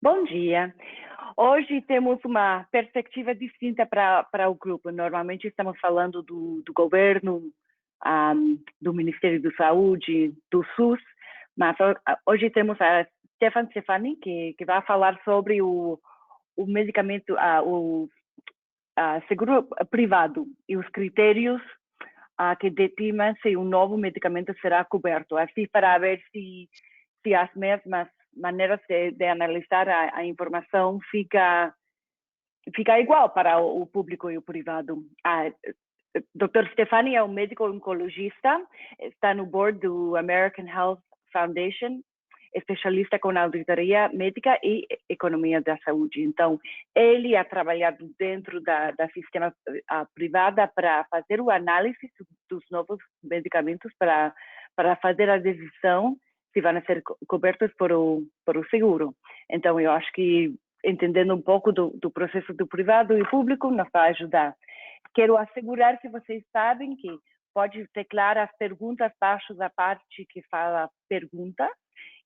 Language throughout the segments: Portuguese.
Bom dia. Hoje temos uma perspectiva distinta para o grupo. Normalmente estamos falando do governo, do Ministério da Saúde, do SUS, mas hoje temos a Stefani, que vai falar sobre o medicamento, o seguro privado e os critérios que determinam se um novo medicamento será coberto, assim para ver se as mesmas maneiras de analisar a informação fica igual para o público e o privado. Dr. Stefani é um médico oncologista, está no board do American Health Foundation, especialista com auditoria médica e economia da saúde. Então, ele ha trabalhado dentro da sistema privada para fazer o análise dos novos medicamentos para fazer a decisão se vão ser cobertos por o seguro. Então, eu acho que entendendo um pouco do processo do privado e público nos vai ajudar. Quero assegurar que vocês sabem que pode teclar as perguntas abaixo da parte que fala pergunta,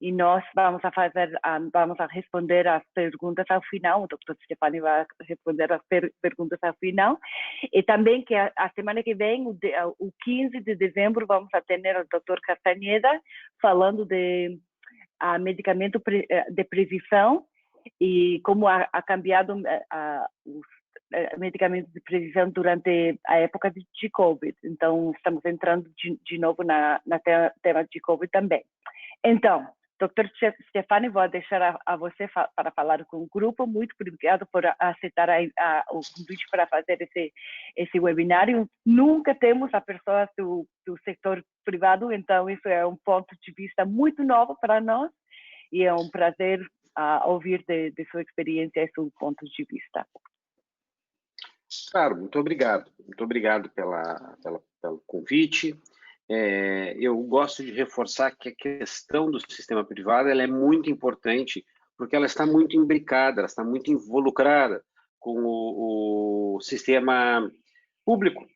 e nós vamos a responder as perguntas ao final. O Dr. Stefani vai responder as perguntas ao final. E também que a semana que vem, o 15 de dezembro, vamos a ter o Dr. Castaneda falando de medicamento de previsão e como ha cambiado os medicamentos de previsão durante a época de COVID. Então, estamos entrando de novo na tema de COVID também. Então, Dr. Stefani, vou deixar a você para falar com o grupo. Muito obrigado por aceitar o convite para fazer esse webinário. Nunca temos a pessoas do setor privado, então isso é um ponto de vista muito novo para nós e é um prazer ouvir de sua experiência e seu ponto de vista. Claro, muito obrigado. Muito obrigado pelo convite. Eu gosto de reforçar que a questão do sistema privado ela é muito importante porque ela está muito imbricada, ela está muito involucrada com o sistema público.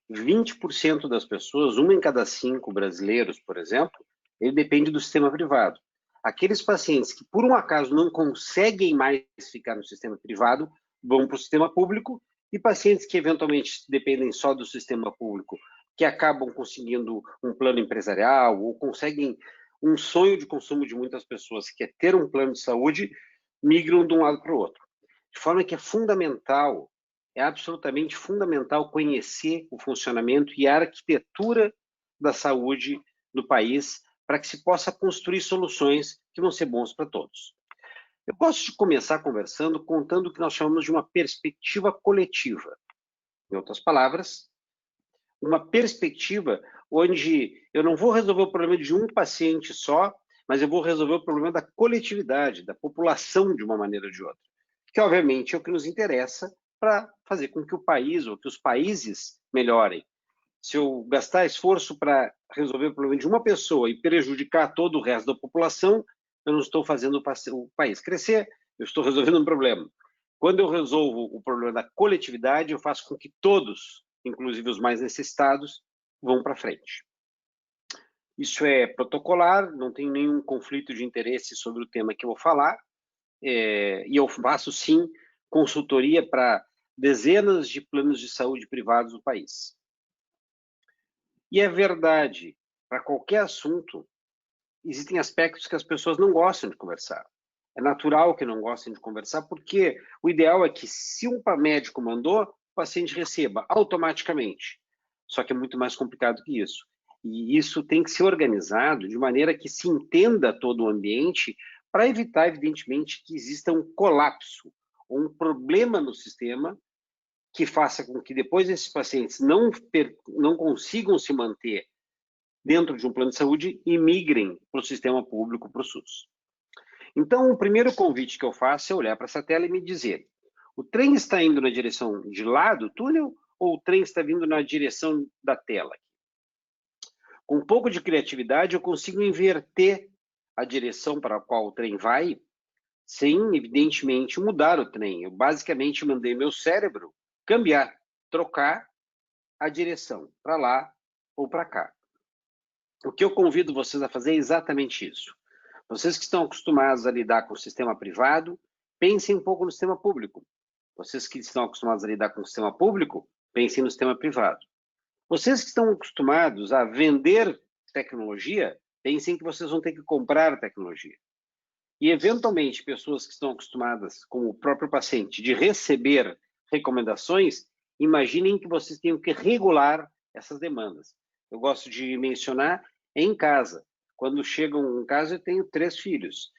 20% das pessoas, 1 em cada 5 brasileiros, por exemplo, ele depende do sistema privado. Aqueles pacientes que, por um acaso, não conseguem mais ficar no sistema privado, vão para o sistema público, e pacientes que, eventualmente, dependem só do sistema público, que acabam conseguindo um plano empresarial ou conseguem um sonho de consumo de muitas pessoas, que é ter um plano de saúde, migram de um lado para o outro. De forma que é fundamental, é absolutamente fundamental conhecer o funcionamento e a arquitetura da saúde do país para que se possa construir soluções que vão ser bons para todos. Eu gosto de começar conversando, contando o que nós chamamos de uma perspectiva coletiva. Em outras palavras, uma perspectiva onde eu não vou resolver o problema de um paciente só, mas eu vou resolver o problema da coletividade, da população de uma maneira ou de outra. Que, obviamente, é o que nos interessa para fazer com que o país ou que os países melhorem. Se eu gastar esforço para resolver o problema de uma pessoa e prejudicar todo o resto da população, eu não estou fazendo o país crescer, eu estou resolvendo um problema. Quando eu resolvo o problema da coletividade, eu faço com que todos, inclusive os mais necessitados, vão para frente. Isso é protocolar, não tem nenhum conflito de interesse sobre o tema que eu vou falar, e eu faço, sim, consultoria para dezenas de planos de saúde privados do país. E é verdade, para qualquer assunto, existem aspectos que as pessoas não gostam de conversar. É natural que não gostem de conversar, porque o ideal é que, se um médico mandou, o paciente receba automaticamente. Só que é muito mais complicado que isso. E isso tem que ser organizado de maneira que se entenda todo o ambiente para evitar, evidentemente, que exista um colapso ou um problema no sistema que faça com que depois esses pacientes não consigam se manter dentro de um plano de saúde e migrem para o sistema público, para o SUS. Então, o primeiro convite que eu faço é olhar para essa tela e me dizer: o trem está indo na direção de lá do túnel ou o trem está vindo na direção da tela? Com um pouco de criatividade, eu consigo inverter a direção para a qual o trem vai, sem, evidentemente, mudar o trem. Eu basicamente mandei meu cérebro cambiar, trocar a direção para lá ou para cá. O que eu convido vocês a fazer é exatamente isso. Vocês que estão acostumados a lidar com o sistema privado, pensem um pouco no sistema público. Vocês que estão acostumados a lidar com o sistema público, pensem no sistema privado. Vocês que estão acostumados a vender tecnologia, pensem que vocês vão ter que comprar tecnologia. E, eventualmente, pessoas que estão acostumadas, como o próprio paciente, de receber recomendações, imaginem que vocês tenham que regular essas demandas. Eu gosto de mencionar em casa. Quando chegam em casa, eu tenho 3 filhos.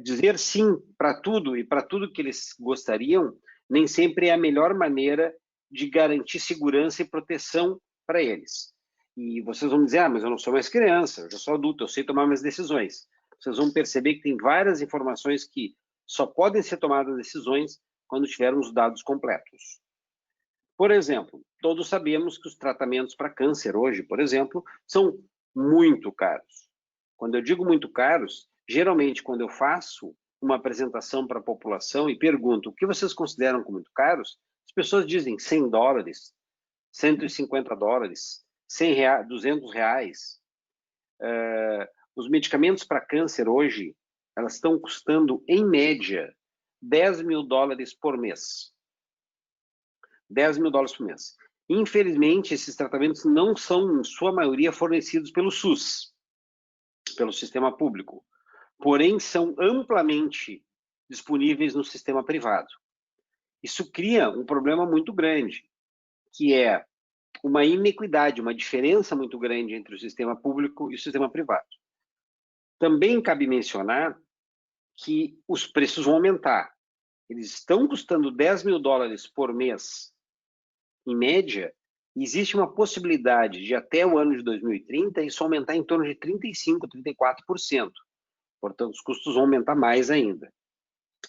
Dizer sim para tudo e para tudo que eles gostariam, nem sempre é a melhor maneira de garantir segurança e proteção para eles. E vocês vão dizer, mas eu não sou mais criança, eu já sou adulto, eu sei tomar minhas decisões. Vocês vão perceber que tem várias informações que só podem ser tomadas decisões quando tivermos os dados completos. Por exemplo, todos sabemos que os tratamentos para câncer hoje, por exemplo, são muito caros. Quando eu digo muito caros, geralmente quando eu faço uma apresentação para a população e pergunto o que vocês consideram como muito caros, as pessoas dizem $100, $150, R$100, R$200. Os medicamentos para câncer hoje, elas estão custando, em média, $10 mil por mês. $10 mil por mês. Infelizmente, esses tratamentos não são, em sua maioria, fornecidos pelo SUS, pelo sistema público. Porém, são amplamente disponíveis no sistema privado. Isso cria um problema muito grande, que é uma inequidade, uma diferença muito grande entre o sistema público e o sistema privado. Também cabe mencionar que os preços vão aumentar. Eles estão custando $10 mil por mês, em média, e existe uma possibilidade de, até o ano de 2030, isso aumentar em torno de 35%, 34%. Portanto, os custos vão aumentar mais ainda.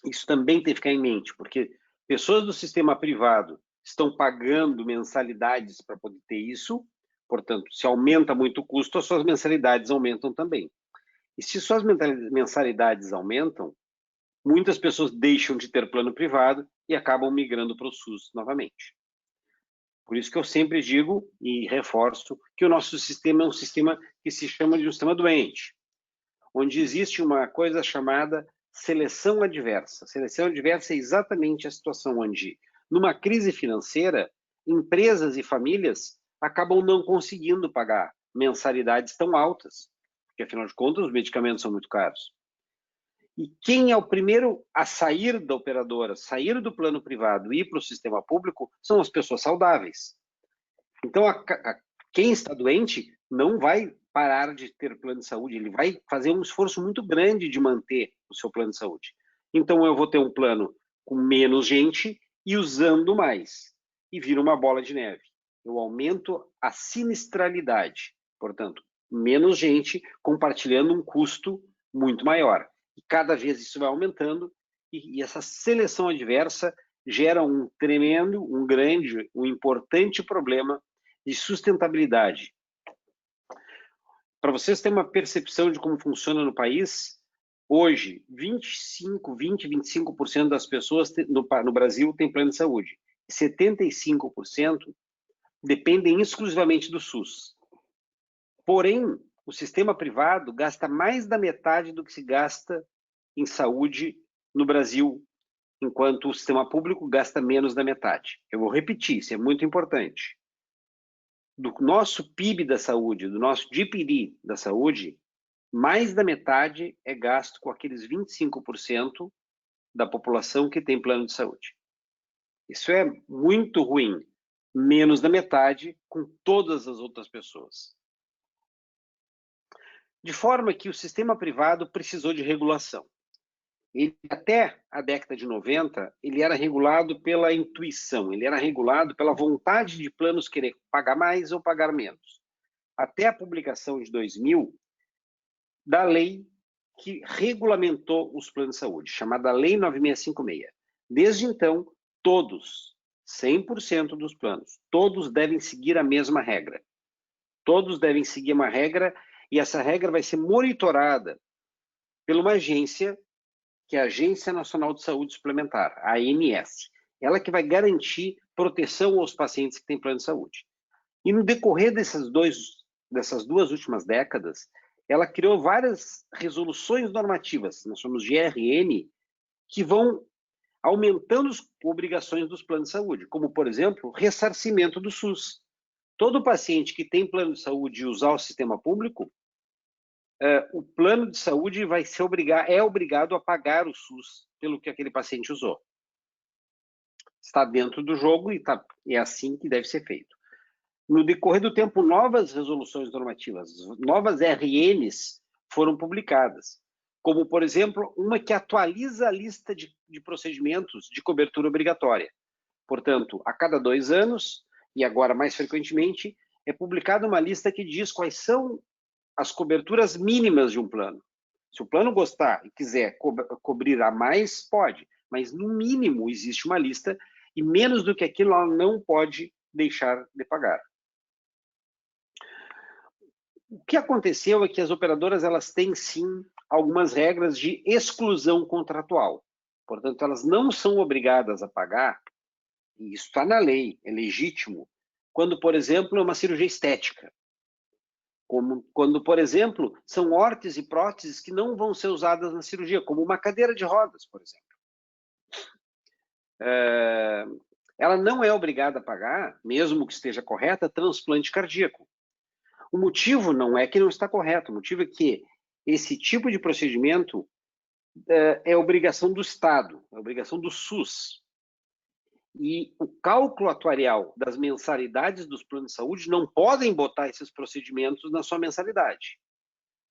Isso também tem que ficar em mente, porque pessoas do sistema privado estão pagando mensalidades para poder ter isso, portanto, se aumenta muito o custo, as suas mensalidades aumentam também. E se suas mensalidades aumentam, muitas pessoas deixam de ter plano privado e acabam migrando para o SUS novamente. Por isso que eu sempre digo e reforço que o nosso sistema é um sistema que se chama de um sistema doente, onde existe uma coisa chamada seleção adversa. Seleção adversa é exatamente a situação onde, numa crise financeira, empresas e famílias acabam não conseguindo pagar mensalidades tão altas, porque, afinal de contas, os medicamentos são muito caros. E quem é o primeiro a sair da operadora, sair do plano privado e ir para o sistema público são as pessoas saudáveis. Então, quem está doente não vai parar de ter plano de saúde, ele vai fazer um esforço muito grande de manter o seu plano de saúde. Então, eu vou ter um plano com menos gente e usando mais. E vira uma bola de neve. Eu aumento a sinistralidade. Portanto, menos gente compartilhando um custo muito maior. E cada vez isso vai aumentando e essa seleção adversa gera um tremendo, um grande, um importante problema de sustentabilidade. Para vocês terem uma percepção de como funciona no país, hoje, 25% das pessoas no Brasil têm plano de saúde. 75% dependem exclusivamente do SUS. Porém, o sistema privado gasta mais da metade do que se gasta em saúde no Brasil, enquanto o sistema público gasta menos da metade. Eu vou repetir, isso é muito importante. Do nosso PIB da saúde, do nosso GPD da saúde, mais da metade é gasto com aqueles 25% da população que tem plano de saúde. Isso é muito ruim. Menos da metade com todas as outras pessoas. De forma que o sistema privado precisou de regulação. Ele, até a década de 90, ele era regulado pela intuição, ele era regulado pela vontade de planos querer pagar mais ou pagar menos. Até a publicação de 2000 da lei que regulamentou os planos de saúde, chamada Lei 9656. Desde então, todos, 100% dos planos, todos devem seguir a mesma regra. Todos devem seguir uma regra e essa regra vai ser monitorada por uma agência, que é a Agência Nacional de Saúde Suplementar, a ANS. Ela que vai garantir proteção aos pacientes que têm plano de saúde. E no decorrer dessas duas últimas décadas, ela criou várias resoluções normativas, nós chamamos de RN, que vão aumentando as obrigações dos planos de saúde, como, por exemplo, ressarcimento do SUS. Todo paciente que tem plano de saúde e usar o sistema público, o plano de saúde é obrigado a pagar o SUS pelo que aquele paciente usou. Está dentro do jogo e é assim que deve ser feito. No decorrer do tempo, novas resoluções normativas, novas RNs foram publicadas, como, por exemplo, uma que atualiza a lista de procedimentos de cobertura obrigatória. Portanto, a cada 2 anos, e agora mais frequentemente, é publicada uma lista que diz quais são as coberturas mínimas de um plano. Se o plano gostar e quiser cobrir a mais, pode, mas no mínimo existe uma lista e menos do que aquilo ela não pode deixar de pagar. O que aconteceu é que as operadoras elas têm sim algumas regras de exclusão contratual. Portanto, elas não são obrigadas a pagar, e isso está na lei, é legítimo, quando, por exemplo, é uma cirurgia estética. Como quando, por exemplo, são órteses e próteses que não vão ser usadas na cirurgia, como uma cadeira de rodas, por exemplo. Ela não é obrigada a pagar, mesmo que esteja correta, transplante cardíaco. O motivo não é que não está correto, o motivo é que esse tipo de procedimento é obrigação do Estado, é obrigação do SUS. E o cálculo atuarial das mensalidades dos planos de saúde não podem botar esses procedimentos na sua mensalidade.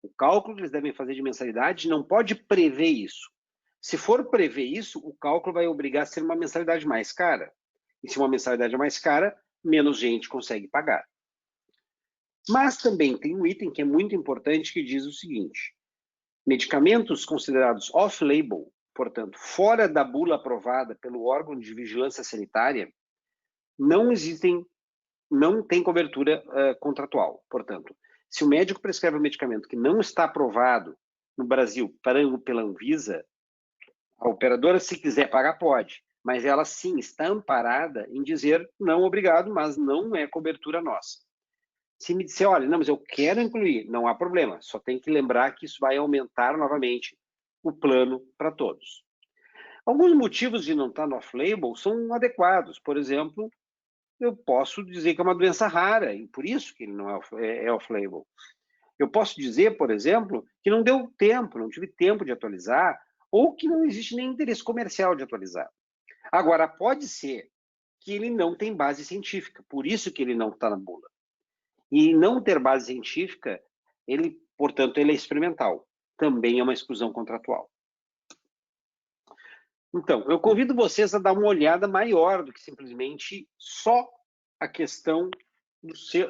O cálculo que eles devem fazer de mensalidade não pode prever isso. Se for prever isso, o cálculo vai obrigar a ser uma mensalidade mais cara. E se uma mensalidade é mais cara, menos gente consegue pagar. Mas também tem um item que é muito importante que diz o seguinte: medicamentos considerados off-label, portanto, fora da bula aprovada pelo órgão de vigilância sanitária, não tem cobertura contratual. Portanto, se o médico prescreve um medicamento que não está aprovado no Brasil pela Anvisa, a operadora, se quiser pagar, pode, mas ela sim está amparada em dizer não, obrigado, mas não é cobertura nossa. Se me disser, olha, não, mas eu quero incluir, não há problema, só tem que lembrar que isso vai aumentar novamente o plano para todos. Alguns motivos de não estar no off-label são adequados. Por exemplo, eu posso dizer que é uma doença rara, e por isso que ele não é off-label. Eu posso dizer, por exemplo, que não deu tempo, não tive tempo de atualizar, ou que não existe nem interesse comercial de atualizar. Agora, pode ser que ele não tem base científica, por isso que ele não está na bula. E não ter base científica, portanto, ele é experimental. Também é uma exclusão contratual. Então, eu convido vocês a dar uma olhada maior do que simplesmente só a questão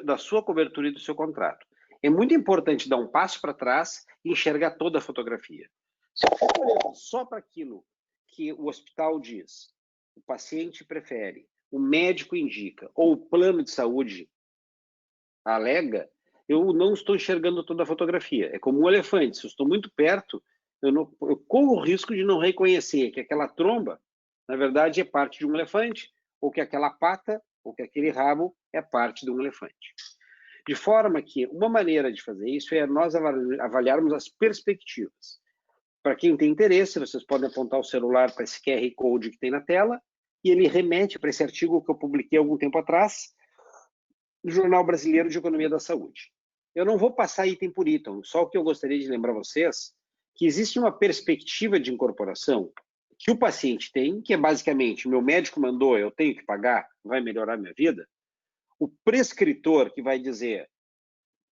da sua cobertura e do seu contrato. É muito importante dar um passo para trás e enxergar toda a fotografia. Se eu for olhando só para aquilo que o hospital diz, o paciente prefere, o médico indica, ou o plano de saúde alega, eu não estou enxergando toda a fotografia. É como um elefante, se eu estou muito perto, eu corro o risco de não reconhecer que aquela tromba, na verdade, é parte de um elefante, ou que aquela pata, ou que aquele rabo é parte de um elefante. De forma que uma maneira de fazer isso é nós avaliarmos as perspectivas. Para quem tem interesse, vocês podem apontar o celular para esse QR Code que tem na tela, e ele remete para esse artigo que eu publiquei algum tempo atrás, no Jornal Brasileiro de Economia da Saúde. Eu não vou passar item por item, só o que eu gostaria de lembrar a vocês, que existe uma perspectiva de incorporação que o paciente tem, que é basicamente, meu médico mandou, eu tenho que pagar, vai melhorar a minha vida. O prescritor que vai dizer,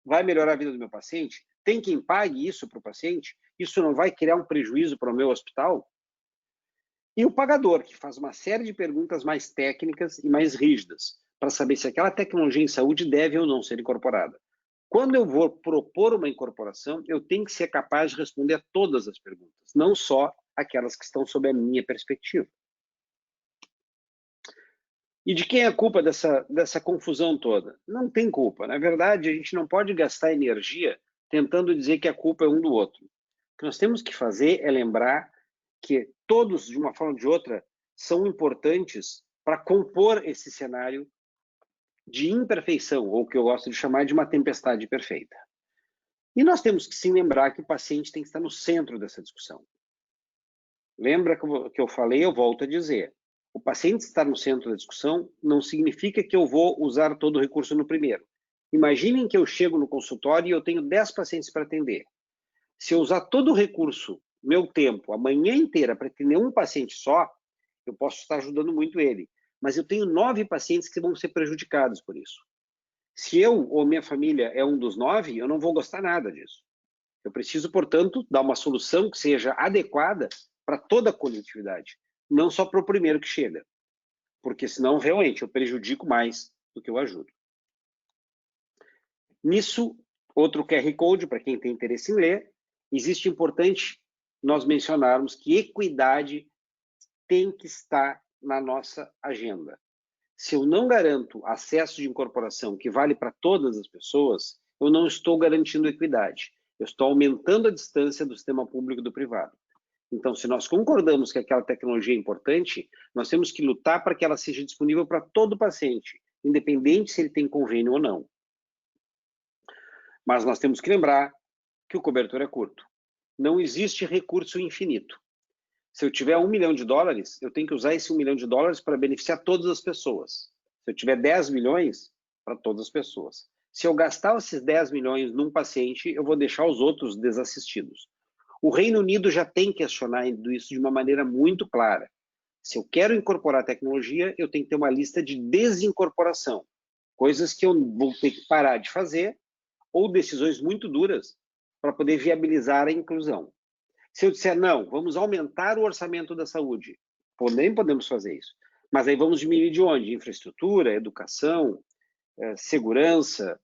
vai melhorar a vida do meu paciente, tem quem pague isso para o paciente, isso não vai criar um prejuízo para o meu hospital. E o pagador, que faz uma série de perguntas mais técnicas e mais rígidas, para saber se aquela tecnologia em saúde deve ou não ser incorporada. Quando eu vou propor uma incorporação, eu tenho que ser capaz de responder a todas as perguntas, não só aquelas que estão sob a minha perspectiva. E de quem é a culpa dessa confusão toda? Não tem culpa. Na verdade, a gente não pode gastar energia tentando dizer que a culpa é um do outro. O que nós temos que fazer é lembrar que todos, de uma forma ou de outra, são importantes para compor esse cenário de imperfeição, ou que eu gosto de chamar de uma tempestade perfeita. E nós temos que sim lembrar que o paciente tem que estar no centro dessa discussão. Lembra que eu falei, eu volto a dizer. O paciente estar no centro da discussão não significa que eu vou usar todo o recurso no primeiro. Imaginem que eu chego no consultório e eu tenho 10 pacientes para atender. Se eu usar todo o recurso, meu tempo, a manhã inteira para atender um paciente só, eu posso estar ajudando muito ele. Mas eu tenho 9 pacientes que vão ser prejudicados por isso. Se eu ou minha família é um dos 9, eu não vou gostar nada disso. Eu preciso, portanto, dar uma solução que seja adequada para toda a coletividade, não só para o primeiro que chega, porque senão realmente eu prejudico mais do que eu ajudo. Nisso, outro QR Code, para quem tem interesse em ler, existe importante nós mencionarmos que equidade tem que estar na nossa agenda. Se eu não garanto acesso de incorporação que vale para todas as pessoas, eu não estou garantindo equidade. Eu estou aumentando a distância do sistema público e do privado. Então, se nós concordamos que aquela tecnologia é importante, nós temos que lutar para que ela seja disponível para todo paciente, independente se ele tem convênio ou não. Mas nós temos que lembrar que o cobertor é curto. Não existe recurso infinito. Se eu tiver $1 milhão, eu tenho que usar esse $1 milhão para beneficiar todas as pessoas. Se eu tiver 10 milhões, para todas as pessoas. Se eu gastar esses 10 milhões num paciente, eu vou deixar os outros desassistidos. O Reino Unido já tem questionado isso de uma maneira muito clara. Se eu quero incorporar tecnologia, eu tenho que ter uma lista de desincorporação. Coisas que eu vou ter que parar de fazer, ou decisões muito duras, para poder viabilizar a inclusão. Se eu disser, não, vamos aumentar o orçamento da saúde, nem podemos fazer isso. Mas aí vamos diminuir de onde? Infraestrutura, educação, segurança.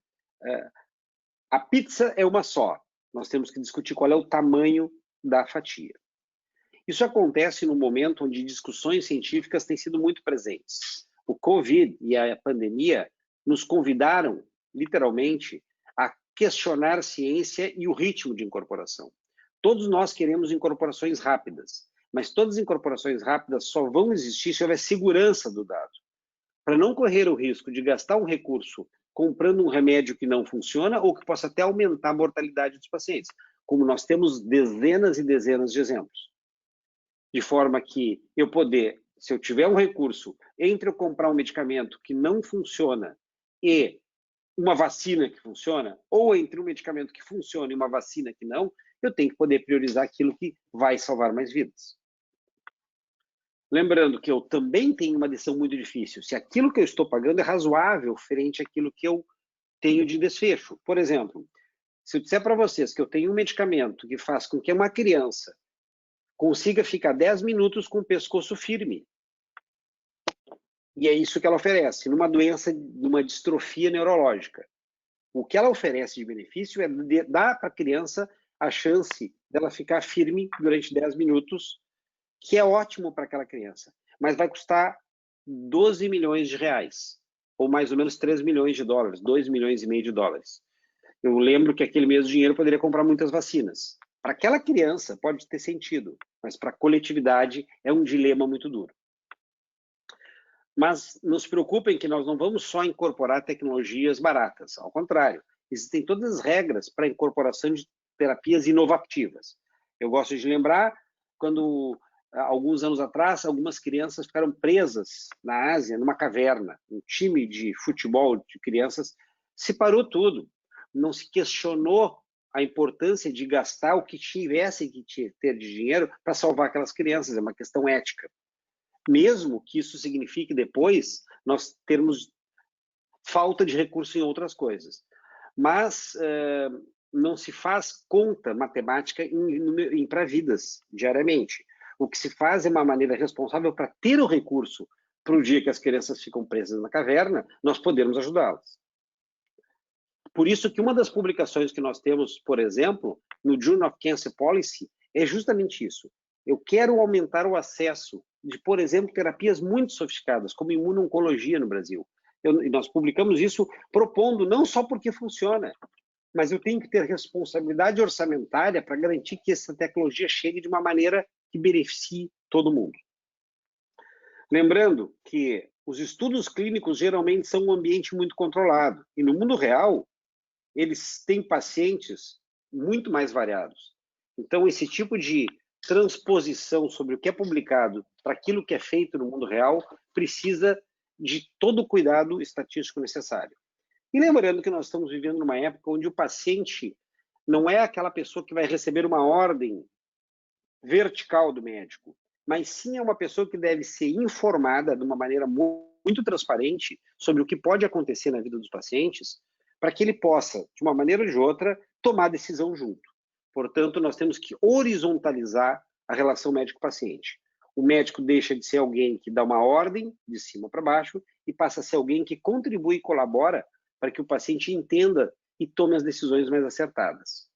A pizza é uma só. Nós temos que discutir qual é o tamanho da fatia. Isso acontece no momento onde discussões científicas têm sido muito presentes. O Covid e a pandemia nos convidaram, literalmente, a questionar a ciência e o ritmo de incorporação. Todos nós queremos incorporações rápidas, mas todas as incorporações rápidas só vão existir se houver segurança do dado. Para não correr o risco de gastar um recurso comprando um remédio que não funciona ou que possa até aumentar a mortalidade dos pacientes, como nós temos dezenas e dezenas de exemplos. De forma que eu poder, se eu tiver um recurso, entre eu comprar um medicamento que não funciona e uma vacina que funciona, ou entre um medicamento que funciona e uma vacina que não, eu tenho que poder priorizar aquilo que vai salvar mais vidas. Lembrando que eu também tenho uma decisão muito difícil. Se aquilo que eu estou pagando é razoável frente àquilo que eu tenho de desfecho. Por exemplo, se eu disser para vocês que eu tenho um medicamento que faz com que uma criança consiga ficar 10 minutos com o pescoço firme, e é isso que ela oferece, numa doença, numa distrofia neurológica. O que ela oferece de benefício é dar para a criança a chance dela ficar firme durante 10 minutos, que é ótimo para aquela criança, mas vai custar 12 milhões de reais, ou mais ou menos 3 milhões de dólares, 2 milhões e meio de dólares. Eu lembro que aquele mesmo dinheiro poderia comprar muitas vacinas. Para aquela criança pode ter sentido, mas para a coletividade é um dilema muito duro. Mas nos preocupem que nós não vamos só incorporar tecnologias baratas, ao contrário, existem todas as regras para a incorporação de terapias inovativas. Eu gosto de lembrar quando, alguns anos atrás, algumas crianças ficaram presas na Ásia, numa caverna. Um time de futebol de crianças separou tudo. Não se questionou a importância de gastar o que tivesse que ter de dinheiro para salvar aquelas crianças. É uma questão ética. Mesmo que isso signifique depois nós termos falta de recurso em outras coisas. Mas não se faz conta matemática para vidas diariamente. O que se faz é uma maneira responsável para ter o recurso para o dia que as crianças ficam presas na caverna, nós podermos ajudá-las. Por isso que uma das publicações que nós temos, por exemplo, no Journal of Cancer Policy, é justamente isso. Eu quero aumentar o acesso de, por exemplo, terapias muito sofisticadas, como imuno-oncologia no Brasil. Nós publicamos isso propondo, não só porque funciona, mas eu tenho que ter responsabilidade orçamentária para garantir que essa tecnologia chegue de uma maneira que beneficie todo mundo. Lembrando que os estudos clínicos geralmente são um ambiente muito controlado, e no mundo real, eles têm pacientes muito mais variados. Então, esse tipo de transposição sobre o que é publicado para aquilo que é feito no mundo real precisa de todo o cuidado estatístico necessário. E lembrando que nós estamos vivendo numa época onde o paciente não é aquela pessoa que vai receber uma ordem vertical do médico, mas sim é uma pessoa que deve ser informada de uma maneira muito transparente sobre o que pode acontecer na vida dos pacientes, para que ele possa, de uma maneira ou de outra, tomar decisão junto. Portanto, nós temos que horizontalizar a relação médico-paciente. O médico deixa de ser alguém que dá uma ordem de cima para baixo e passa a ser alguém que contribui e colabora para que o paciente entenda e tome as decisões mais acertadas.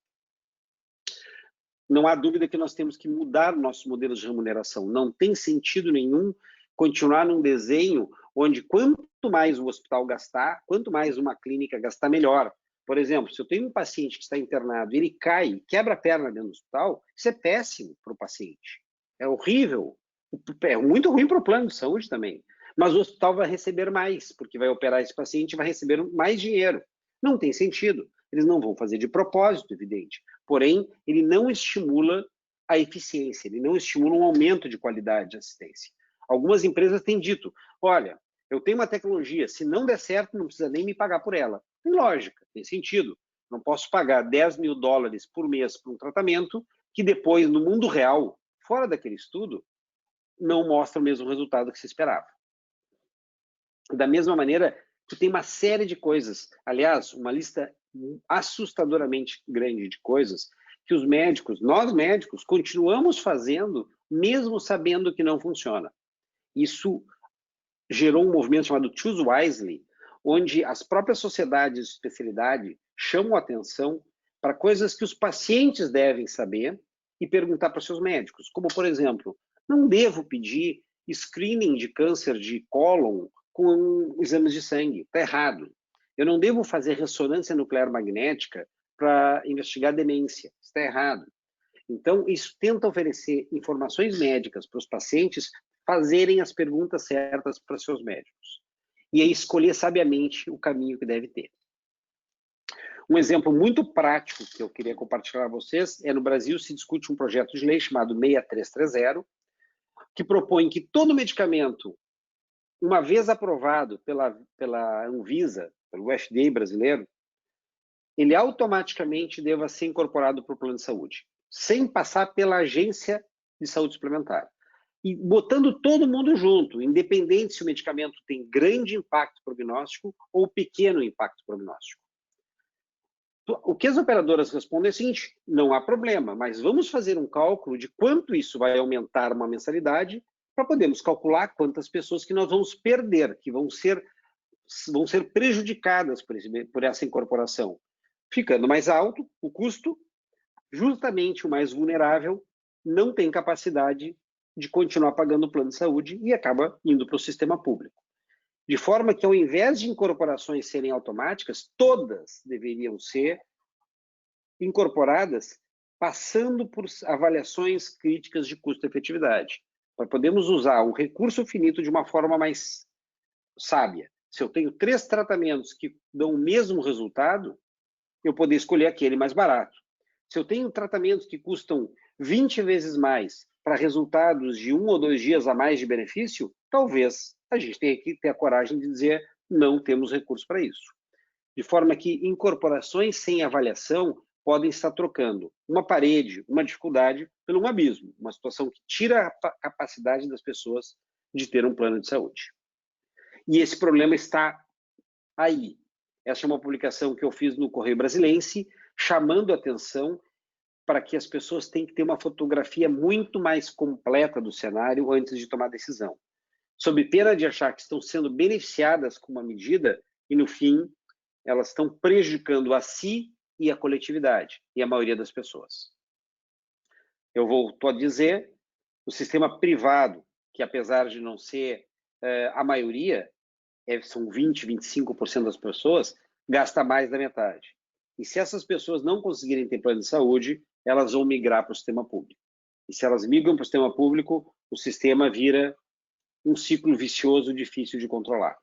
Não há dúvida que nós temos que mudar nossos modelos de remuneração. Não tem sentido nenhum continuar num desenho onde quanto mais o hospital gastar, quanto mais uma clínica gastar, melhor. Por exemplo, se eu tenho um paciente que está internado e ele cai, quebra a perna dentro do hospital, isso é péssimo para o paciente. É horrível. É muito ruim para o plano de saúde também. Mas o hospital vai receber mais, porque vai operar esse paciente e vai receber mais dinheiro. Não tem sentido. Eles não vão fazer de propósito, evidente. Porém, ele não estimula a eficiência, ele não estimula um aumento de qualidade de assistência. Algumas empresas têm dito, olha, eu tenho uma tecnologia, se não der certo, não precisa nem me pagar por ela. Tem lógica, tem sentido. Não posso pagar 10 mil dólares por mês por um tratamento que depois, no mundo real, fora daquele estudo, não mostra o mesmo resultado que se esperava. Da mesma maneira que tem uma série de coisas, aliás, uma lista assustadoramente grande de coisas que os médicos, nós médicos, continuamos fazendo mesmo sabendo que não funciona. Isso gerou um movimento chamado Choose Wisely, onde as próprias sociedades de especialidade chamam atenção para coisas que os pacientes devem saber e perguntar para os seus médicos, como, por exemplo, não devo pedir screening de câncer de cólon com exames de sangue, está errado. Eu não devo fazer ressonância nuclear magnética para investigar demência, está errado. Então, isso tenta oferecer informações médicas para os pacientes fazerem as perguntas certas para seus médicos. E aí escolher sabiamente o caminho que deve ter. Um exemplo muito prático que eu queria compartilhar com vocês é no Brasil se discute um projeto de lei chamado 6330, que propõe que todo medicamento, uma vez aprovado pela Anvisa, pelo FDA brasileiro, ele automaticamente deva ser incorporado para o plano de saúde, sem passar pela agência de saúde suplementar. E botando todo mundo junto, independente se o medicamento tem grande impacto prognóstico ou pequeno impacto prognóstico. O que as operadoras respondem é o seguinte, não há problema, mas vamos fazer um cálculo de quanto isso vai aumentar uma mensalidade para podermos calcular quantas pessoas que nós vamos perder, que vão ser prejudicadas por essa incorporação. Ficando mais alto o custo, justamente o mais vulnerável não tem capacidade de continuar pagando o plano de saúde e acaba indo para o sistema público. De forma que, ao invés de incorporações serem automáticas, todas deveriam ser incorporadas passando por avaliações críticas de custo-efetividade, para podermos usar um recurso finito de uma forma mais sábia. Se eu tenho 3 tratamentos que dão o mesmo resultado, eu poder escolher aquele mais barato. Se eu tenho tratamentos que custam 20 vezes mais para resultados de 1 ou 2 dias a mais de benefício, talvez a gente tenha que ter a coragem de dizer não temos recurso para isso. De forma que incorporações sem avaliação podem estar trocando uma parede, uma dificuldade, por um abismo, uma situação que tira a capacidade das pessoas de ter um plano de saúde. E esse problema está aí. Essa é uma publicação que eu fiz no Correio Brasilense, chamando a atenção para que as pessoas têm que ter uma fotografia muito mais completa do cenário antes de tomar decisão. Sob pena de achar que estão sendo beneficiadas com uma medida e, no fim, elas estão prejudicando a si e a coletividade, e a maioria das pessoas. Eu volto a dizer, o sistema privado, que apesar de não ser a maioria, são 20%, 25% das pessoas, gasta mais da metade. E se essas pessoas não conseguirem ter plano de saúde, elas vão migrar para o sistema público. E se elas migram para o sistema público, o sistema vira um ciclo vicioso difícil de controlar.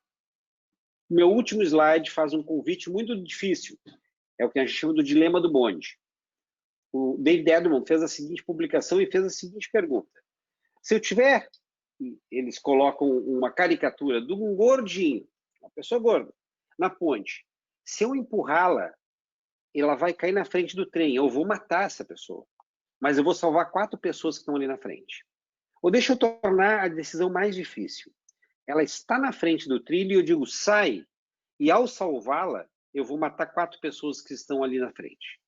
Meu último slide faz um convite muito difícil. É o que a gente chama do dilema do bonde. o David Edelman fez a seguinte publicação e fez a seguinte pergunta. Se eu tiver, eles colocam uma caricatura de um gordinho, uma pessoa gorda, na ponte. Se eu empurrá-la, ela vai cair na frente do trem. Eu vou matar essa pessoa. Mas eu vou salvar 4 pessoas que estão ali na frente. Ou deixa eu tornar a decisão mais difícil. Ela está na frente do trilho e eu digo, sai. E ao salvá-la, eu vou matar 4 pessoas que estão ali na frente.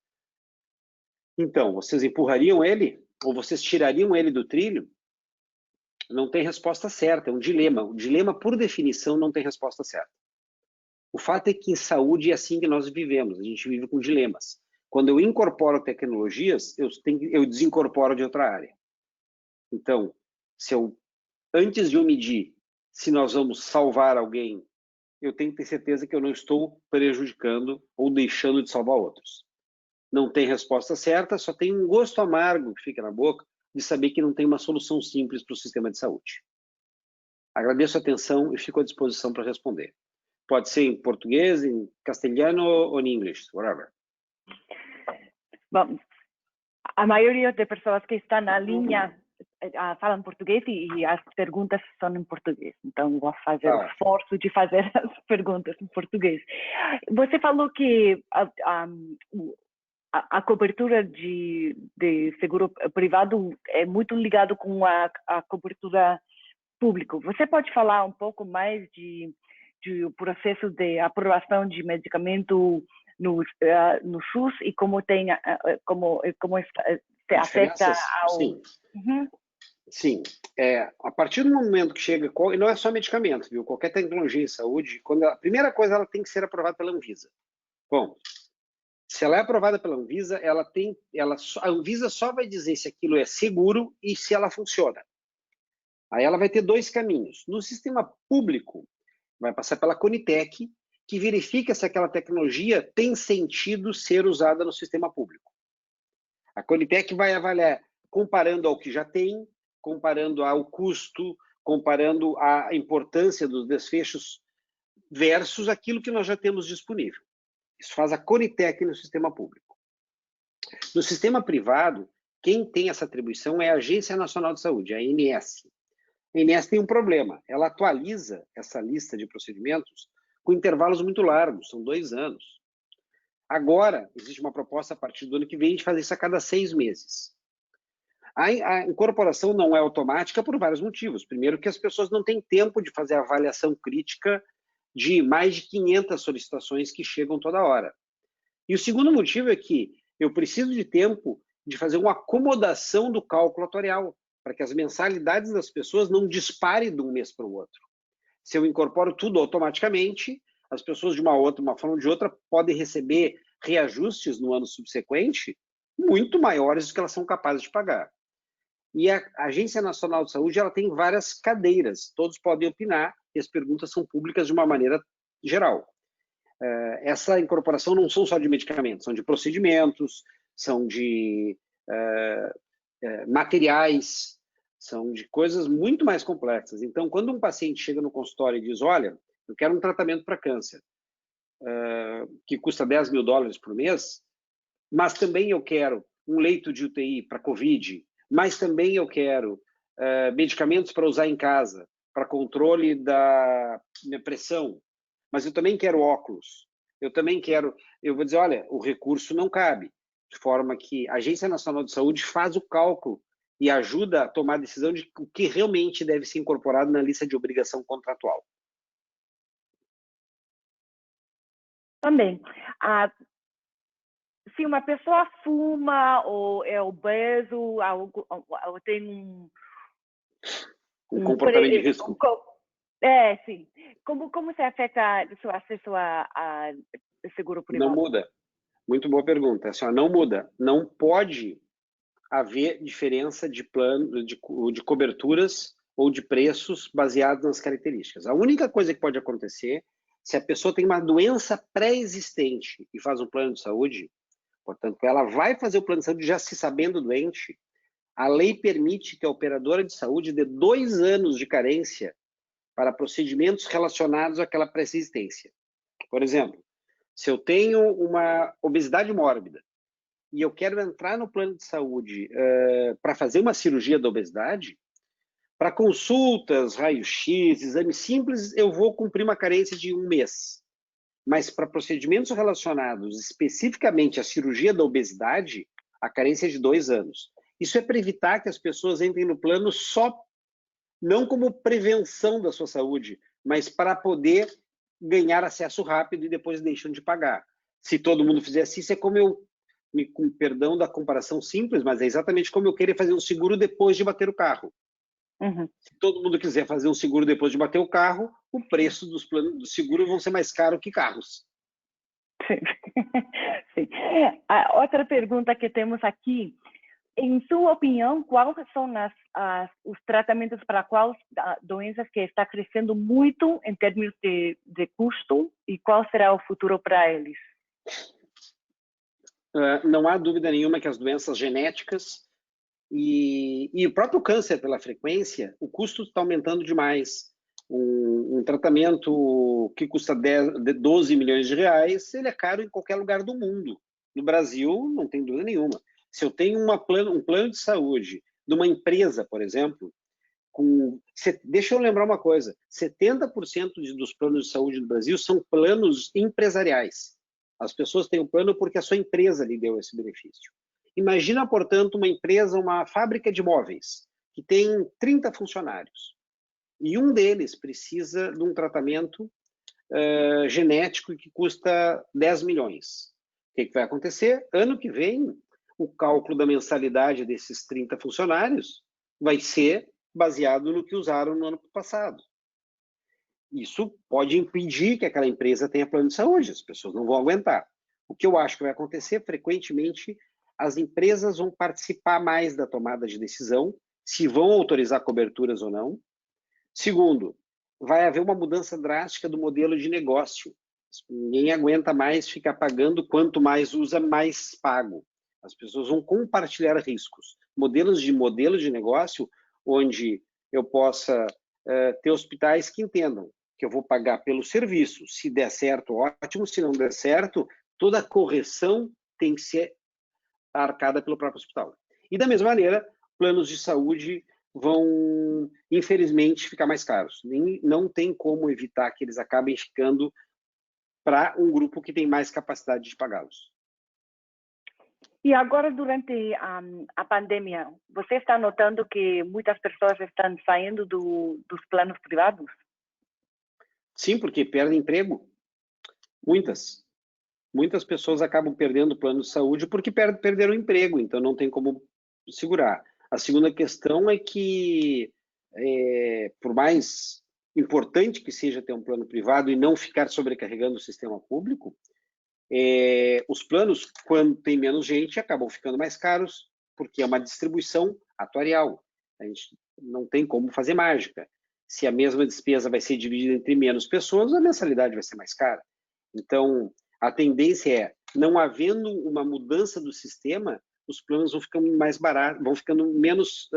Então, vocês empurrariam ele? Ou vocês tirariam ele do trilho? Não tem resposta certa, é um dilema. O dilema, por definição, não tem resposta certa. O fato é que em saúde é assim que nós vivemos, a gente vive com dilemas. Quando eu incorporo tecnologias, eu desincorporo de outra área. Então, antes de eu medir se nós vamos salvar alguém, eu tenho que ter certeza que eu não estou prejudicando ou deixando de salvar outros. Não tem resposta certa, só tem um gosto amargo que fica na boca de saber que não tem uma solução simples para o sistema de saúde. Agradeço a atenção e fico à disposição para responder. Pode ser em português, em castelhano ou em inglês, whatever. Bom, a maioria das pessoas que estão na linha falam português e as perguntas são em português. Então, vou fazer o esforço de fazer as perguntas em português. Você falou que a cobertura de seguro privado é muito ligado com a cobertura pública. Você pode falar um pouco mais do processo de aprovação de medicamento no SUS e como se afeta ao... Sim. Sim. A partir do momento que chega, e não é só medicamento, viu? Qualquer tecnologia em saúde, a primeira coisa ela tem que ser aprovada pela Anvisa. Bom, se ela é aprovada pela Anvisa, a Anvisa só vai dizer se aquilo é seguro e se ela funciona. Aí ela vai ter 2 caminhos. No sistema público, vai passar pela Conitec, que verifica se aquela tecnologia tem sentido ser usada no sistema público. A Conitec vai avaliar, comparando ao que já tem, comparando ao custo, comparando a importância dos desfechos versus aquilo que nós já temos disponível. Isso faz a Conitec no sistema público. No sistema privado, quem tem essa atribuição é a Agência Nacional de Saúde, a ANS. A ANS tem um problema, ela atualiza essa lista de procedimentos com intervalos muito largos, são 2 anos. Agora, existe uma proposta a partir do ano que vem de fazer isso a cada 6 meses. A incorporação não é automática por vários motivos. Primeiro, que as pessoas não têm tempo de fazer a avaliação crítica de mais de 500 solicitações que chegam toda hora. E o segundo motivo é que eu preciso de tempo de fazer uma acomodação do cálculo atuarial, para que as mensalidades das pessoas não disparem de um mês para o outro. Se eu incorporo tudo automaticamente, as pessoas de uma forma ou de outra podem receber reajustes no ano subsequente muito maiores do que elas são capazes de pagar. E a Agência Nacional de Saúde ela tem várias cadeiras, todos podem opinar e as perguntas são públicas de uma maneira geral. Essa incorporação não são só de medicamentos, são de procedimentos, são de materiais, são de coisas muito mais complexas. Então, quando um paciente chega no consultório e diz, olha, eu quero um tratamento para câncer, que custa $10 mil por mês, mas também eu quero um leito de UTI para COVID, mas também eu quero medicamentos para usar em casa, para controle da minha pressão, mas eu também quero óculos, eu vou dizer, olha, o recurso não cabe, de forma que a Agência Nacional de Saúde faz o cálculo e ajuda a tomar a decisão de o que realmente deve ser incorporado na lista de obrigação contratual. Também. Se uma pessoa fuma ou é obeso ou tem um comportamento de risco. Sim. Como se afeta o seu acesso a seguro privado? Não muda. Muito boa pergunta. Assim, não muda. Não pode haver diferença de plano, de coberturas ou de preços baseados nas características. A única coisa que pode acontecer, se a pessoa tem uma doença pré-existente e faz um plano de saúde, portanto, ela vai fazer o plano de saúde já se sabendo doente, a lei permite que a operadora de saúde dê 2 anos de carência para procedimentos relacionados àquela pré-existência. Por exemplo, se eu tenho uma obesidade mórbida e eu quero entrar no plano de saúde para fazer uma cirurgia da obesidade, para consultas, raio-x, exames simples, eu vou cumprir uma carência de 1 mês. Mas para procedimentos relacionados especificamente à cirurgia da obesidade, a carência é de 2 anos. Isso é para evitar que as pessoas entrem no plano só, não como prevenção da sua saúde, mas para poder ganhar acesso rápido e depois deixam de pagar. Se todo mundo fizesse isso, é como eu, com perdão da comparação simples, mas é exatamente como eu querer fazer um seguro depois de bater o carro. Uhum. Se todo mundo quiser fazer um seguro depois de bater o carro, o preço dos planos do seguro vão ser mais caro que carros. Sim. Sim. A outra pergunta que temos aqui, em sua opinião, quais são os tratamentos para quais doenças que está crescendo muito em termos de custo e qual será o futuro para eles? Não há dúvida nenhuma que as doenças genéticas e o próprio câncer pela frequência, o custo está aumentando demais. Um tratamento que custa 12 milhões de reais, ele é caro em qualquer lugar do mundo. No Brasil, não tem dúvida nenhuma. Se eu tenho um plano de saúde de uma empresa, por exemplo, deixa eu lembrar uma coisa, 70% dos planos de saúde do Brasil são planos empresariais. As pessoas têm um plano porque a sua empresa lhe deu esse benefício. Imagina, portanto, uma empresa, uma fábrica de móveis, que tem 30 funcionários, e um deles precisa de um tratamento genético que custa 10 milhões. O que vai acontecer? Ano que vem, o cálculo da mensalidade desses 30 funcionários vai ser baseado no que usaram no ano passado. Isso pode impedir que aquela empresa tenha plano de saúde, as pessoas não vão aguentar. O que eu acho que vai acontecer, frequentemente, as empresas vão participar mais da tomada de decisão, se vão autorizar coberturas ou não. Segundo, vai haver uma mudança drástica do modelo de negócio. Ninguém aguenta mais ficar pagando, quanto mais usa, mais pago. As pessoas vão compartilhar riscos. Modelo de negócio onde eu possa ter hospitais que entendam que eu vou pagar pelo serviço. Se der certo, ótimo. Se não der certo, toda a correção tem que ser arcada pelo próprio hospital. E da mesma maneira, planos de saúde vão, infelizmente, ficar mais caros. Não tem como evitar que eles acabem ficando para um grupo que tem mais capacidade de pagá-los. E agora, durante a pandemia, você está notando que muitas pessoas estão saindo dos planos privados? Sim, porque perdem emprego. Muitas pessoas acabam perdendo o plano de saúde porque perderam o emprego, então não tem como segurar. A segunda questão é que, por mais importante que seja ter um plano privado e não ficar sobrecarregando o sistema público, os planos, quando tem menos gente, acabam ficando mais caros, porque é uma distribuição atuarial. A gente não tem como fazer mágica. Se a mesma despesa vai ser dividida entre menos pessoas, a mensalidade vai ser mais cara. Então, a tendência é, não havendo uma mudança do sistema, os planos vão ficando mais baratos, vão ficando menos,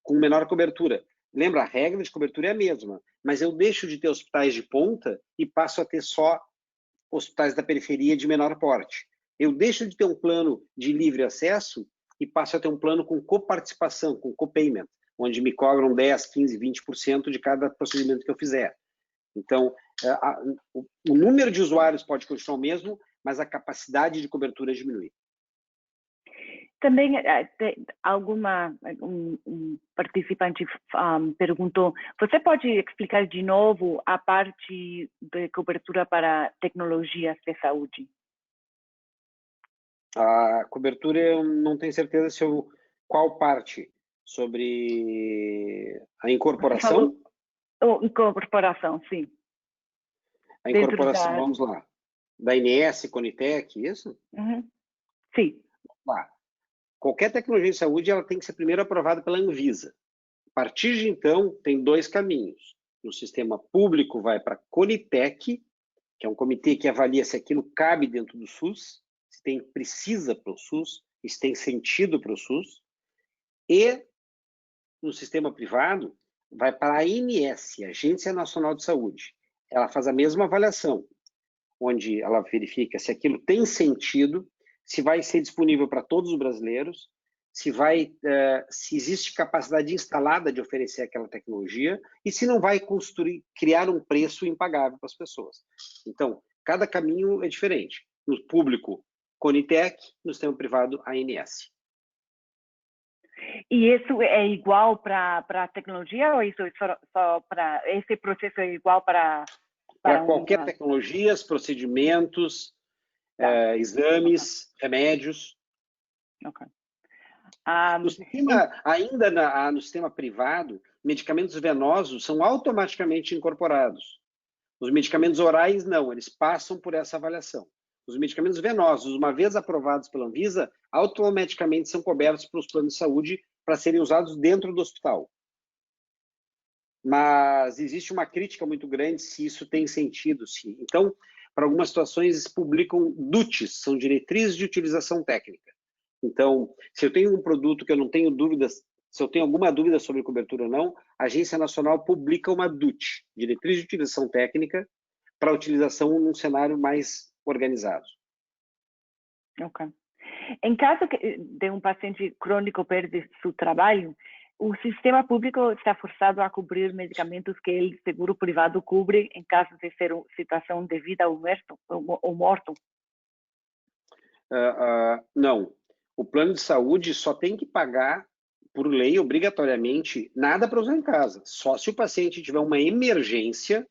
com menor cobertura. Lembra, a regra de cobertura é a mesma, mas eu deixo de ter hospitais de ponta e passo a ter só hospitais da periferia de menor porte. Eu deixo de ter um plano de livre acesso e passo a ter um plano com coparticipação, com copayment, onde me cobram 10, 15, 20% de cada procedimento que eu fizer. Então, o número de usuários pode continuar o mesmo, mas a capacidade de cobertura diminui. Também um participante perguntou, você pode explicar de novo a parte de cobertura para tecnologias de saúde? A cobertura, eu não tenho certeza qual parte, sobre a incorporação? Incorporação, sim. A incorporação, vamos lá, da ANS, Conitec, isso? Uhum. Sim. Lá. Qualquer tecnologia de saúde, ela tem que ser primeiro aprovada pela Anvisa. A partir de então, tem 2 caminhos. No sistema público, vai para a Conitec, que é um comitê que avalia se aquilo cabe dentro do SUS, se precisa para o SUS, se tem sentido para o SUS. E no sistema privado, vai para a ANS, Agência Nacional de Saúde. Ela faz a mesma avaliação, onde ela verifica se aquilo tem sentido, se vai ser disponível para todos os brasileiros, se existe capacidade instalada de oferecer aquela tecnologia e se não vai criar um preço impagável para as pessoas. Então, cada caminho é diferente. No público, Conitec, no sistema privado, ANS. E isso é igual para a tecnologia ou isso é só para esse processo é igual para qualquer tecnologia, procedimentos, exames, remédios. Okay. No sistema, ainda no sistema privado, medicamentos venosos são automaticamente incorporados. Os medicamentos orais não, eles passam por essa avaliação. Os medicamentos venosos, uma vez aprovados pela Anvisa, automaticamente são cobertos pelos planos de saúde para serem usados dentro do hospital. Mas existe uma crítica muito grande se isso tem sentido, sim. Então, para algumas situações, eles publicam DUTs, são diretrizes de utilização técnica. Então, se eu tenho um produto que eu não tenho dúvidas, se eu tenho alguma dúvida sobre cobertura ou não, a Agência Nacional publica uma DUT, diretriz de utilização técnica, para utilização num cenário mais organizado. Ok. Em caso de um paciente crônico perde seu trabalho, o sistema público está forçado a cobrir medicamentos que o seguro privado cobre em caso de ser uma situação de vida ou morto? Não. O plano de saúde só tem que pagar, por lei, obrigatoriamente, nada para usar em casa. Só se o paciente tiver uma emergência,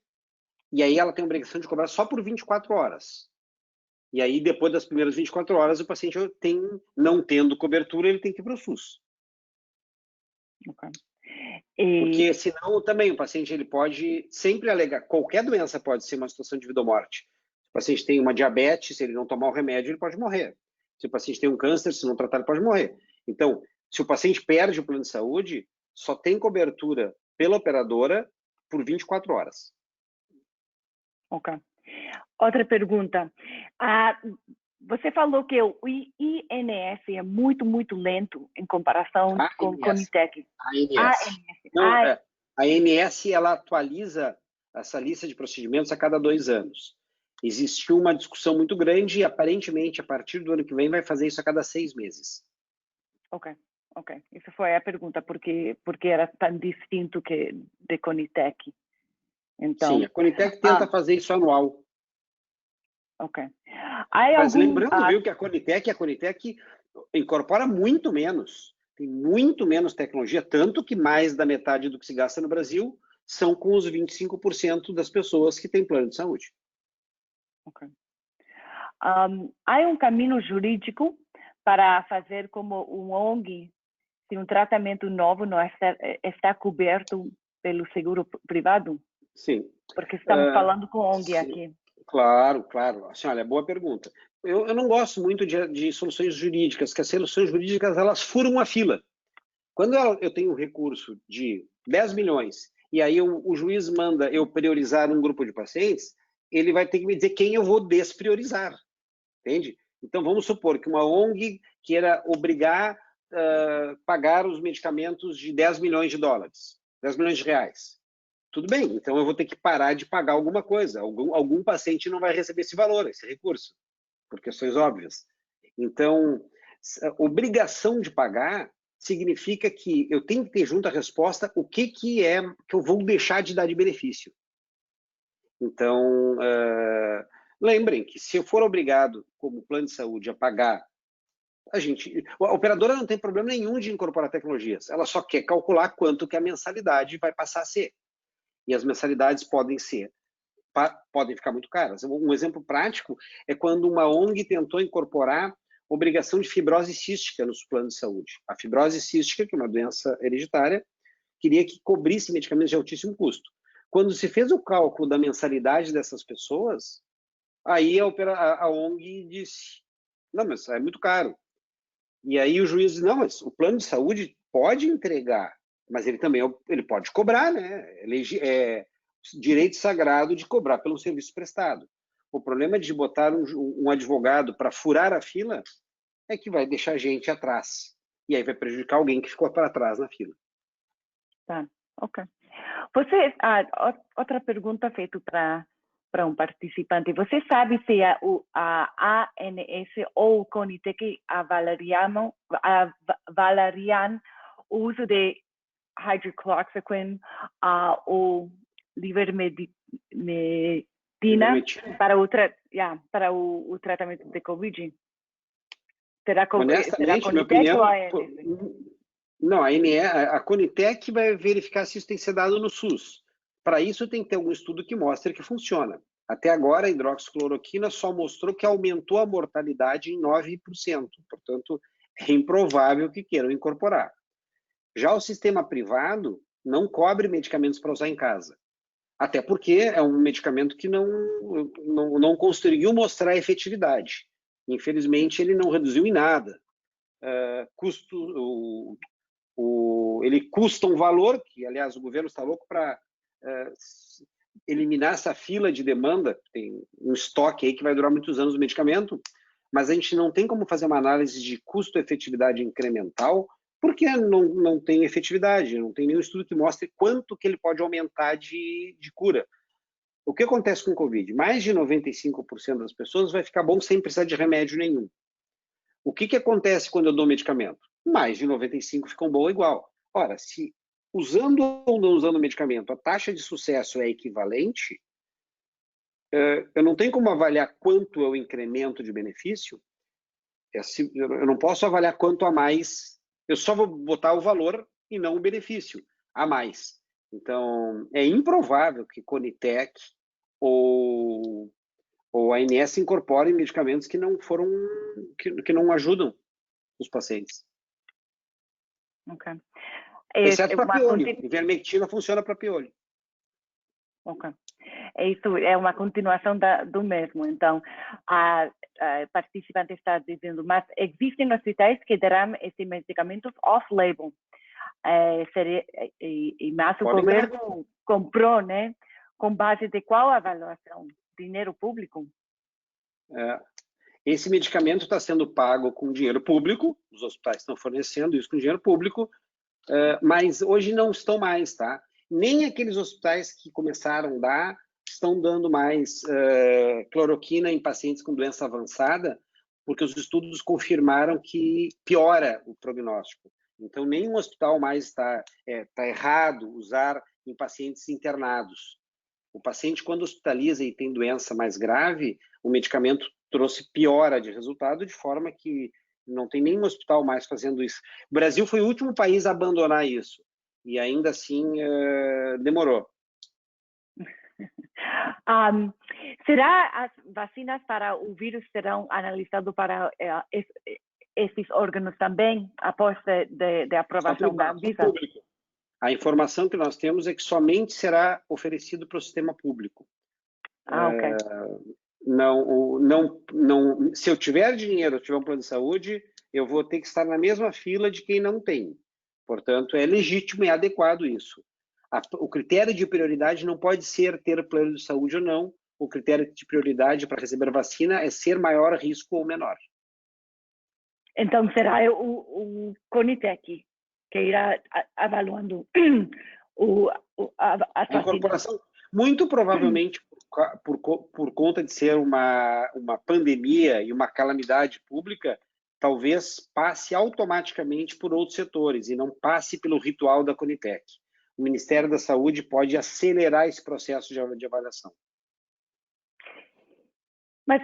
e aí ela tem a obrigação de cobrar só por 24 horas. E aí, depois das primeiras 24 horas, o paciente não tendo cobertura, ele tem que ir para o SUS. Okay. Porque senão também o paciente ele pode sempre alegar, qualquer doença pode ser uma situação de vida ou morte. Se o paciente tem uma diabetes, se ele não tomar o remédio, ele pode morrer. Se o paciente tem um câncer, se não tratar, ele pode morrer. Então, se o paciente perde o plano de saúde, só tem cobertura pela operadora por 24 horas. Ok. Outra pergunta. Você falou que o INS é muito, muito lento em comparação com o Conitec. A ANS, ela atualiza essa lista de procedimentos a cada 2 anos. Existiu uma discussão muito grande e, aparentemente, a partir do ano que vem, vai fazer isso a cada 6 meses. Ok. Essa foi a pergunta, porque era tão distinto que de Conitec. Então, sim, a Conitec tenta fazer isso anual. Ok. Mas lembrando, viu, que a Conitec incorpora muito menos. Tem muito menos tecnologia, tanto que mais da metade do que se gasta no Brasil são com os 25% das pessoas que têm plano de saúde. Ok. Há um caminho jurídico para fazer como um ONG, se um tratamento novo não está coberto pelo seguro privado? Sim. Porque estamos falando com ONG sim. aqui. Claro. Assim, olha, boa pergunta. Eu não gosto muito de soluções jurídicas, que as soluções jurídicas elas furam a fila. Quando eu tenho um recurso de 10 milhões e aí o juiz manda eu priorizar um grupo de pacientes, ele vai ter que me dizer quem eu vou despriorizar, entende? Então, vamos supor que uma ONG queira obrigar pagar os medicamentos de 10 milhões de dólares, 10 milhões de reais. Tudo bem, então eu vou ter que parar de pagar alguma coisa. Algum paciente não vai receber esse valor, esse recurso, por questões óbvias. Então, obrigação de pagar significa que eu tenho que ter junto a resposta o que é que eu vou deixar de dar de benefício. Então, lembrem que se eu for obrigado, como plano de saúde, a pagar, a operadora não tem problema nenhum de incorporar tecnologias, ela só quer calcular quanto que a mensalidade vai passar a ser. E as mensalidades podem ficar muito caras. Um exemplo prático é quando uma ONG tentou incorporar obrigação de fibrose cística nos planos de saúde. A fibrose cística, que é uma doença hereditária, queria que cobrisse medicamentos de altíssimo custo. Quando se fez o cálculo da mensalidade dessas pessoas, aí a ONG disse, não, mas é muito caro. E aí o juiz disse, não, mas o plano de saúde pode entregar, mas ele também ele pode cobrar, né? É direito sagrado de cobrar pelo serviço prestado. O problema de botar um advogado para furar a fila é que vai deixar gente atrás. E aí vai prejudicar alguém que ficou para trás na fila. Tá, ok. Outra pergunta feita para para um participante. Você sabe se a ANS ou o CONITEC avaliariam o uso de hydrochloroquine ou ivermectina para o tratamento de Covid? Será Honestamente, minha CONITEC opinião, ou a ANS? não, a Conitec vai verificar se isso tem que ser dado no SUS. Para isso tem que ter algum estudo que mostre que funciona. Até agora, a hidroxicloroquina só mostrou que aumentou a mortalidade em 9%. Portanto, é improvável que queiram incorporar. Já o sistema privado não cobre medicamentos para usar em casa. Até porque é um medicamento que não conseguiu mostrar efetividade. Infelizmente, ele não reduziu em nada. Ele custa um valor, que, aliás, o governo está louco para eliminar essa fila de demanda. Tem um estoque aí que vai durar muitos anos o medicamento, mas a gente não tem como fazer uma análise de custo-efetividade incremental, porque não tem efetividade, não tem nenhum estudo que mostre quanto que ele pode aumentar de cura. O que acontece com o Covid? Mais de 95% das pessoas vai ficar bom sem precisar de remédio nenhum. O que acontece quando eu dou medicamento? Mais de 95% ficam bom igual. Ora, se usando ou não usando o medicamento, a taxa de sucesso é equivalente, eu não tenho como avaliar quanto é o incremento de benefício, eu não posso avaliar quanto a mais, eu só vou botar o valor e não o benefício a mais. Então, é improvável que Conitec ou a ANS incorporem medicamentos que não ajudam os pacientes. Ok. Exceto para piolho. Ivermectina funciona para piolho. Ok. Isso é uma continuação do mesmo. Então, a participante está dizendo, mas existem hospitais que darão esses medicamentos off-label. Mas o governo comprou, né? Com base de qual avaliação? Dinheiro público? Esse medicamento está sendo pago com dinheiro público, os hospitais estão fornecendo isso com dinheiro público, mas hoje não estão mais, tá? Nem aqueles hospitais que começaram a dar estão dando mais cloroquina em pacientes com doença avançada, porque os estudos confirmaram que piora o prognóstico. Então, nenhum hospital mais está errado usar em pacientes internados. O paciente, quando hospitaliza e tem doença mais grave, o medicamento trouxe piora de resultado, de forma que não tem nenhum hospital mais fazendo isso. O Brasil foi o último país a abandonar isso, e ainda assim demorou. Será as vacinas para o vírus serão analisadas para esses órgãos também, após de aprovação da Anvisa? A informação que nós temos é que somente será oferecido para o sistema público. Ok. Se eu tiver dinheiro, eu tiver um plano de saúde, eu vou ter que estar na mesma fila de quem não tem. Portanto, é legítimo e adequado isso. O critério de prioridade não pode ser ter plano de saúde ou não. O critério de prioridade para receber vacina é ser maior risco ou menor. Então, será o CONITEC que irá avaliando as incorporação, muito provavelmente por conta de ser uma pandemia e uma calamidade pública, talvez passe automaticamente por outros setores e não passe pelo ritual da Conitec. O Ministério da Saúde pode acelerar esse processo de avaliação. Mas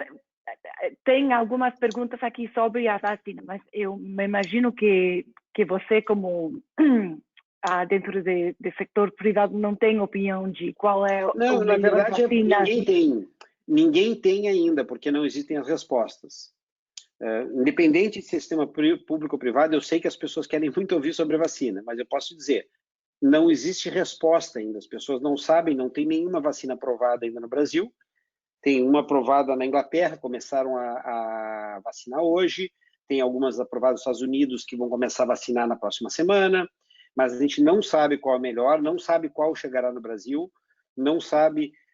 tem algumas perguntas aqui sobre a vacina, mas eu me imagino que você, como dentro do setor privado, não tem opinião de qual é não, na verdade, vacina. Ninguém tem ainda, porque não existem as respostas. Independente de sistema público ou privado, eu sei que as pessoas querem muito ouvir sobre a vacina, mas eu posso dizer, não existe resposta ainda. As pessoas não sabem, não tem nenhuma vacina aprovada ainda no Brasil. Tem uma aprovada na Inglaterra, começaram a vacinar hoje. Tem algumas aprovadas nos Estados Unidos que vão começar a vacinar na próxima semana. Mas a gente não sabe qual é a melhor, não sabe qual chegará no Brasil,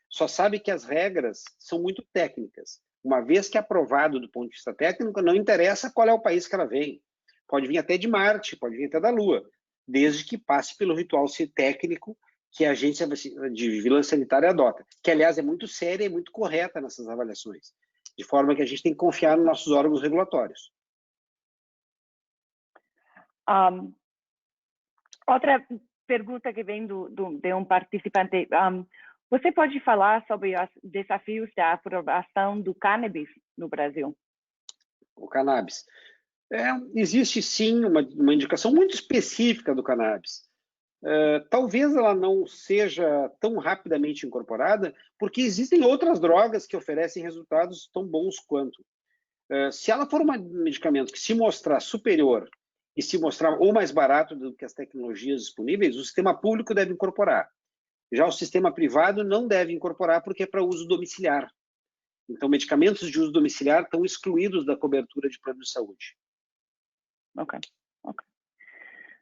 só sabe que as regras são muito técnicas. Uma vez que é aprovado do ponto de vista técnico, não interessa qual é o país que ela vem. Pode vir até de Marte, pode vir até da Lua, desde que passe pelo ritual técnico que a Agência de Vigilância Sanitária adota, que, aliás, é muito séria e muito correta nessas avaliações, de forma que a gente tem que confiar nos nossos órgãos regulatórios. Outra pergunta que vem de um participante. Você pode falar sobre os desafios da aprovação do cannabis no Brasil? O cannabis. Existe, sim, uma indicação muito específica do cannabis. Talvez ela não seja tão rapidamente incorporada, porque existem outras drogas que oferecem resultados tão bons quanto. Se ela for um medicamento que se mostrar superior e se mostrar ou mais barato do que as tecnologias disponíveis, o sistema público deve incorporar. Já o sistema privado não deve incorporar porque é para uso domiciliar. Então, medicamentos de uso domiciliar estão excluídos da cobertura de plano de saúde. Ok.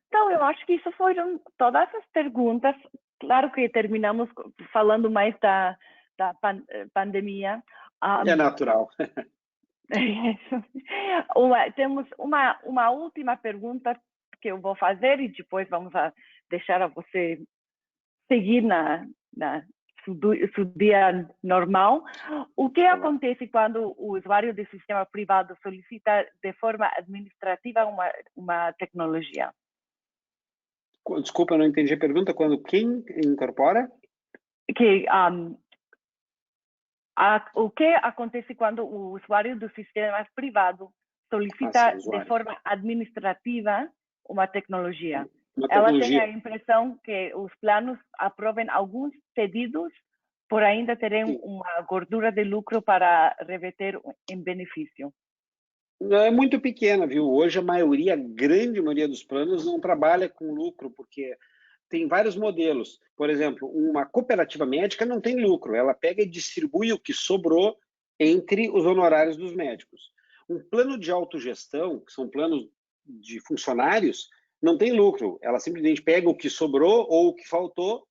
Então, eu acho que isso foram todas as perguntas. Claro que terminamos falando mais da pandemia. É natural. Temos uma última pergunta que eu vou fazer e depois vamos deixar a você seguir na seu dia normal. O que acontece quando o usuário do sistema privado solicita de forma administrativa uma tecnologia? Desculpa, eu não entendi a pergunta. Quando quem incorpora? O que acontece quando o usuário do sistema privado solicita de forma administrativa uma tecnologia? Ela tem a impressão que os planos aprovem alguns pedidos, por ainda terem uma gordura de lucro para reverter em benefício. É muito pequena, viu? Hoje a grande maioria dos planos não trabalha com lucro, porque tem vários modelos. Por exemplo, uma cooperativa médica não tem lucro, ela pega e distribui o que sobrou entre os honorários dos médicos. Um plano de autogestão, que são planos de funcionários, não tem lucro, ela simplesmente pega o que sobrou ou o que faltou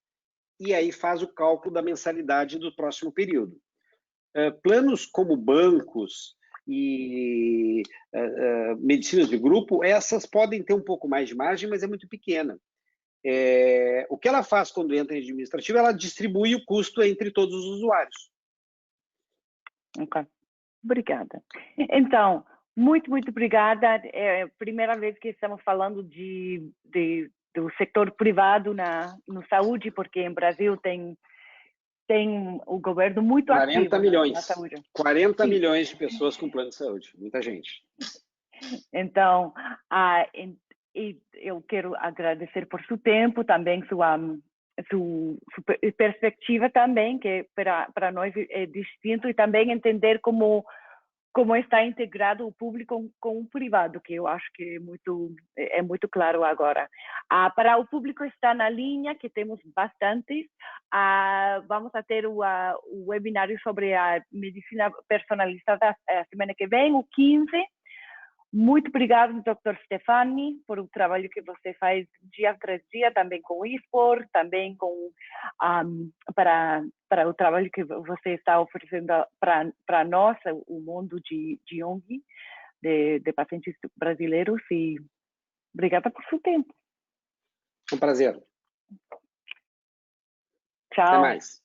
e aí faz o cálculo da mensalidade do próximo período. Planos como bancos e medicinas de grupo, essas podem ter um pouco mais de margem, mas é muito pequena. O que ela faz quando entra em administrativo, ela distribui o custo entre todos os usuários. Ok, obrigada. Então, muito obrigada. É a primeira vez que estamos falando do setor privado no saúde, porque em Brasil tem o governo muito 40 ativo milhões, na saúde. 40 milhões de pessoas com plano de saúde, muita gente. Então, eu quero agradecer por seu tempo, também sua perspectiva também, que para nós é distinto, e também entender como está integrado o público com o privado, que eu acho que é muito claro agora. Para o público que está na linha, que temos bastantes, vamos a ter o webinário sobre a medicina personalizada a semana que vem, o 15. Muito obrigada, Dr. Stefani, por o trabalho que você faz dia após dia, também com o eSport, também para o trabalho que você está oferecendo para nós, o mundo de ONG, de pacientes brasileiros. E obrigada por seu tempo. Um prazer. Tchau. Até mais.